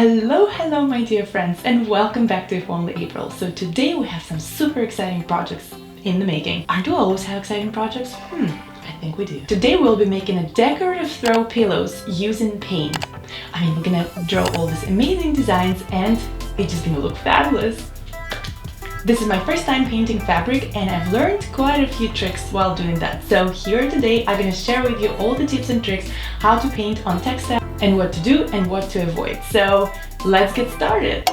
Hello my dear friends, and welcome back to If Only April. So today we have some super exciting projects in the making. Do I always have exciting projects? I think we do. Today we'll be making a decorative throw pillows using paint. We're gonna draw all these amazing designs and it's just gonna look fabulous. This is my first time painting fabric and I've learned quite a few tricks while doing that. So here today I'm gonna share with you all the tips and tricks how to paint on textile and what to do and what to avoid. So let's get started.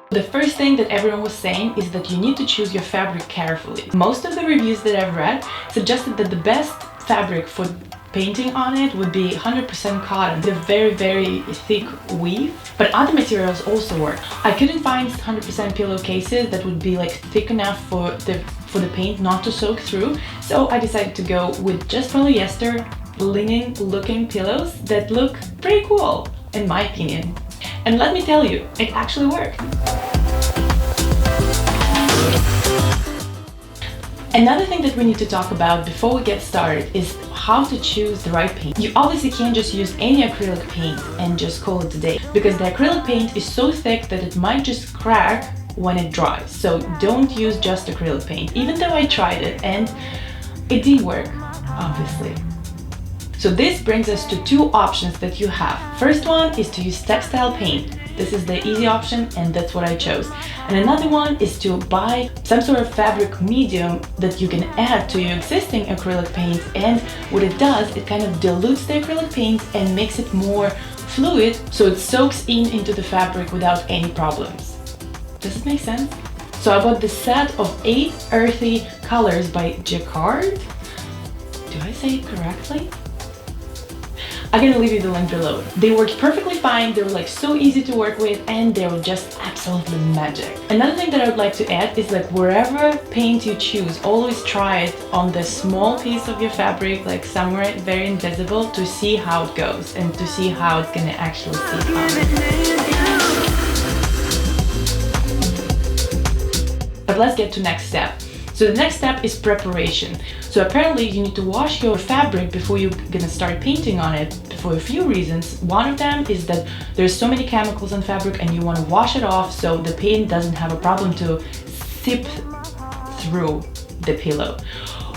The first thing that everyone was saying is that you need to choose your fabric carefully. Most of the reviews that I've read suggested that the best fabric for painting on it would be 100% cotton, the very thick weave, but other materials also work. I couldn't find 100% pillowcases that would be thick enough for the paint not to soak through, so I decided to go with just polyester linen looking pillows that look pretty cool in my opinion. And let me tell you, it actually worked. Another thing that we need to talk about before we get started is how to choose the right paint. You obviously can't just use any acrylic paint and just call it a day, because the acrylic paint is so thick that it might just crack when it dries. So don't use just acrylic paint, even though I tried it and it didn't work, obviously. So this brings us to two options that you have. First one is to use textile paint. This is the easy option and that's what I chose. And another one is to buy some sort of fabric medium that you can add to your existing acrylic paint, and what it does, it kind of dilutes the acrylic paint and makes it more fluid so it soaks into the fabric without any problems. Does it make sense? So I bought this set of 8 earthy colors by Jacquard. Do I say it correctly? I'm gonna leave you the link below. They worked perfectly fine, they were so easy to work with, and they were just absolutely magic. Another thing that I would like to add is wherever paint you choose, always try it on the small piece of your fabric, somewhere very invisible, to see how it goes and to see how it's gonna actually seep on. But let's get to next step. So the next step is preparation. So apparently you need to wash your fabric before you're gonna start painting on it for a few reasons. One of them is that there's so many chemicals in fabric and you want to wash it off so the paint doesn't have a problem to seep through the pillow.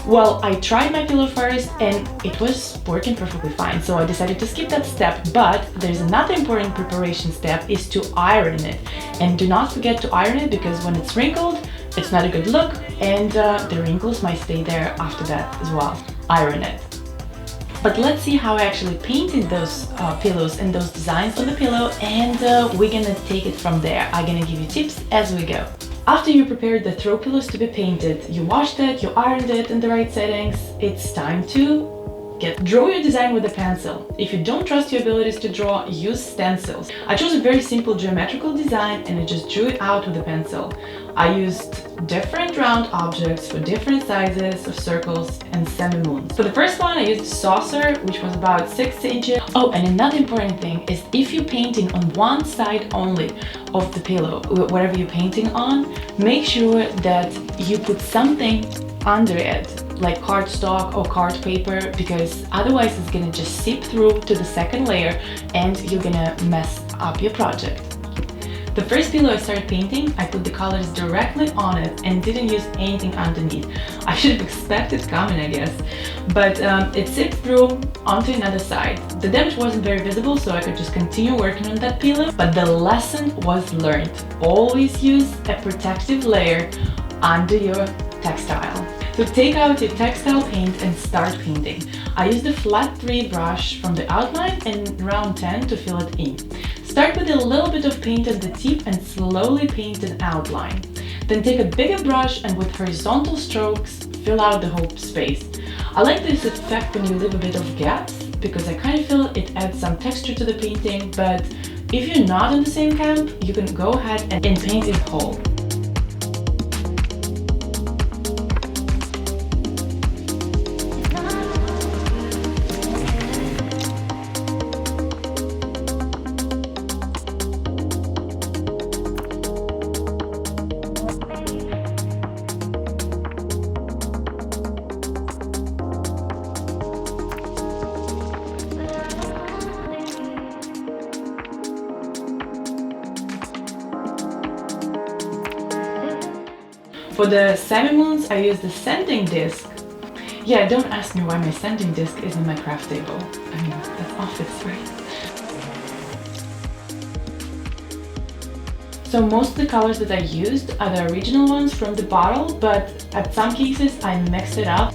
Well, I tried my pillow first and it was working perfectly fine, so I decided to skip that step. But there's another important preparation step, is to iron it. And do not forget to iron it, because when it's wrinkled, it's not a good look, and the wrinkles might stay there after that as well. Iron it. But let's see how I actually painted those pillows and those designs on the pillow, and we're gonna take it from there. I'm gonna give you tips as we go. After you prepared the throw pillows to be painted, you washed it, you ironed it in the right settings, it's time to draw your design with a pencil. If you don't trust your abilities to draw, use stencils. I chose a very simple geometrical design and I just drew it out with a pencil. I used different round objects for different sizes of circles and semi-moons. For the first one, I used a saucer, which was about 6 inches. Oh, and another important thing is, if you're painting on one side only of the pillow, whatever you're painting on, make sure that you put something under it, like cardstock or card paper, because otherwise it's gonna just seep through to the second layer and you're gonna mess up your project. The first pillow I started painting, I put the colors directly on it and didn't use anything underneath. I should have expected coming, I guess, but it seeped through onto another side. The damage wasn't very visible, so I could just continue working on that pillow, but the lesson was learned. Always use a protective layer under your textile. So take out your textile paint and start painting. I used a flat 3 brush from the outline and round 10 to fill it in. Start with a little bit of paint at the tip and slowly paint an outline. Then take a bigger brush and with horizontal strokes fill out the whole space. I like this effect when you leave a bit of gaps, because I kind of feel it adds some texture to the painting, but if you're not in the same camp, you can go ahead and paint it whole. For the semi-moons, I use the sanding disc. Yeah, don't ask me why my sanding disc is in my craft table. I mean, that's obvious, right? So most of the colors that I used are the original ones from the bottle, but at some cases I mixed it up.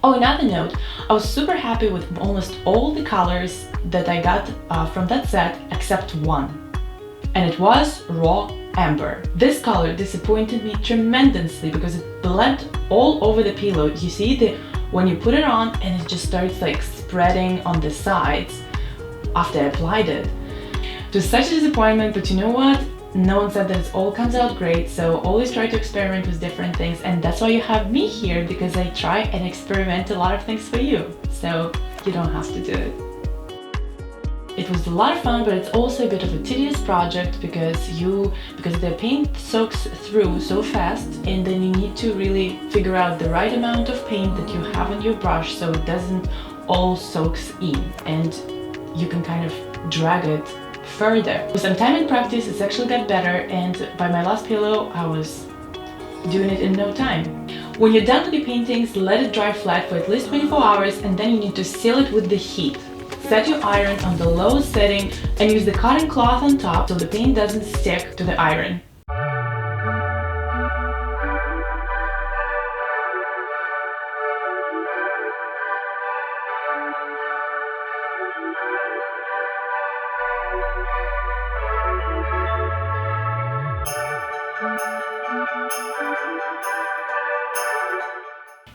Oh, another note, I was super happy with almost all the colors that I got from that set except one, and it was raw amber. This color disappointed me tremendously because it bled all over the pillow. You see when you put it on and it just starts like spreading on the sides after I applied it. It was such a disappointment, but you know what? No one said that it all comes out great, so always try to experiment with different things, and that's why you have me here, because I try and experiment a lot of things for you, so you don't have to do it. It was a lot of fun, but it's also a bit of a tedious project because the paint soaks through so fast, and then you need to really figure out the right amount of paint that you have on your brush so it doesn't all soaks in, and you can kind of drag it further. With some time and practice, it's actually got better, and by my last pillow, I was doing it in no time. When you're done with your paintings, let it dry flat for at least 24 hours, and then you need to seal it with the heat. Set your iron on the lowest setting and use the cotton cloth on top so the paint doesn't stick to the iron.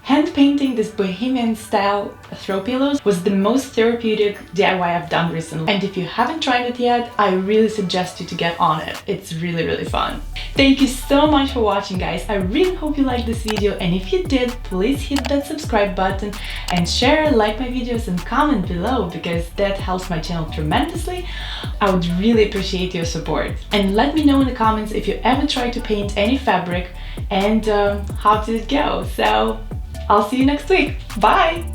Hand painting this bohemian style throw pillows was the most therapeutic DIY I've done recently, and if you haven't tried it yet, I really suggest you to get on it. It's really fun. Thank you so much for watching, guys. I really hope you liked this video, and if you did, please hit that subscribe button and share, like my videos, and comment below, because that helps my channel tremendously. I would really appreciate your support. And let me know in the comments if you ever tried to paint any fabric and how did it go. So I'll see you next week. Bye!